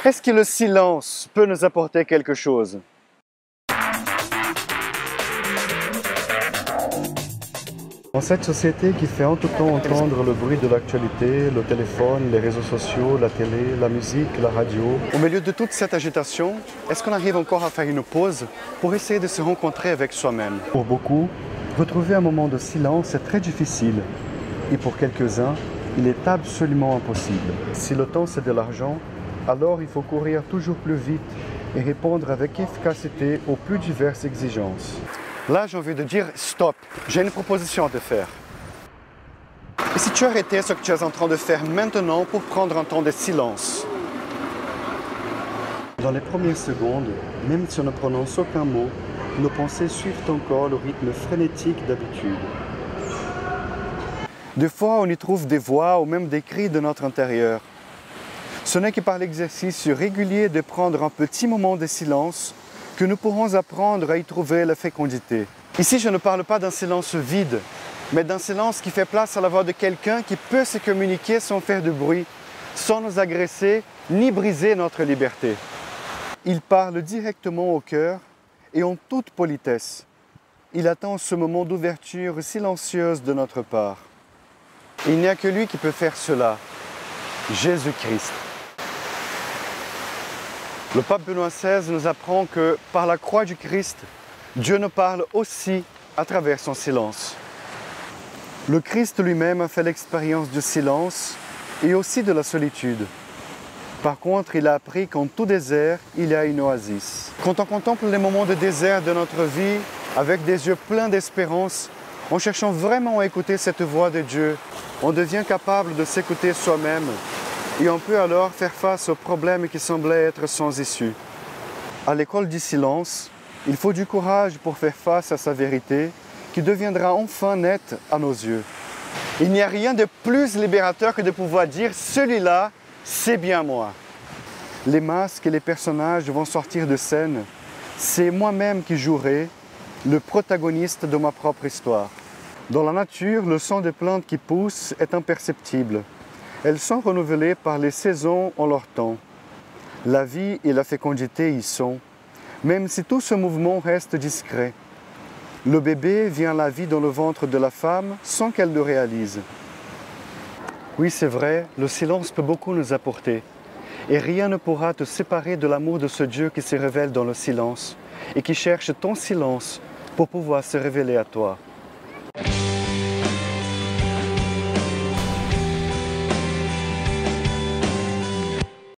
Est-ce que le silence peut nous apporter quelque chose? Dans cette société qui fait en tout temps entendre le bruit de l'actualité, le téléphone, les réseaux sociaux, la télé, la musique, la radio, au milieu de toute cette agitation, est-ce qu'on arrive encore à faire une pause pour essayer de se rencontrer avec soi-même? Pour beaucoup, retrouver un moment de silence est très difficile. Et pour quelques-uns, il est absolument impossible. Si le temps c'est de l'argent, alors il faut courir toujours plus vite et répondre avec efficacité aux plus diverses exigences. Là, j'ai envie de dire stop, j'ai une proposition à te faire. Et si tu arrêtais ce que tu es en train de faire maintenant pour prendre un temps de silence? Dans les premières secondes, même si on ne prononce aucun mot, nos pensées suivent encore le rythme frénétique d'habitude. Des fois, on y trouve des voix ou même des cris de notre intérieur. Ce n'est que par l'exercice régulier de prendre un petit moment de silence que nous pourrons apprendre à y trouver la fécondité. Ici, je ne parle pas d'un silence vide, mais d'un silence qui fait place à la voix de quelqu'un qui peut se communiquer sans faire de bruit, sans nous agresser ni briser notre liberté. Il parle directement au cœur et en toute politesse. Il attend ce moment d'ouverture silencieuse de notre part. Il n'y a que lui qui peut faire cela, Jésus-Christ. Le pape Benoît XVI nous apprend que par la croix du Christ, Dieu nous parle aussi à travers son silence. Le Christ lui-même a fait l'expérience du silence et aussi de la solitude. Par contre, il a appris qu'en tout désert, il y a une oasis. Quand on contemple les moments de désert de notre vie avec des yeux pleins d'espérance, en cherchant vraiment à écouter cette voix de Dieu, on devient capable de s'écouter soi-même et on peut alors faire face aux problèmes qui semblaient être sans issue. À l'école du silence, il faut du courage pour faire face à sa vérité qui deviendra enfin nette à nos yeux. Il n'y a rien de plus libérateur que de pouvoir dire « celui-là, c'est bien moi ». Les masques et les personnages vont sortir de scène. C'est moi-même qui jouerai le protagoniste de ma propre histoire. Dans la nature, le son des plantes qui poussent est imperceptible. Elles sont renouvelées par les saisons en leur temps. La vie et la fécondité y sont, même si tout ce mouvement reste discret. Le bébé vient à la vie dans le ventre de la femme sans qu'elle le réalise. Oui, c'est vrai, le silence peut beaucoup nous apporter. Et rien ne pourra te séparer de l'amour de ce Dieu qui se révèle dans le silence et qui cherche ton silence pour pouvoir se révéler à toi.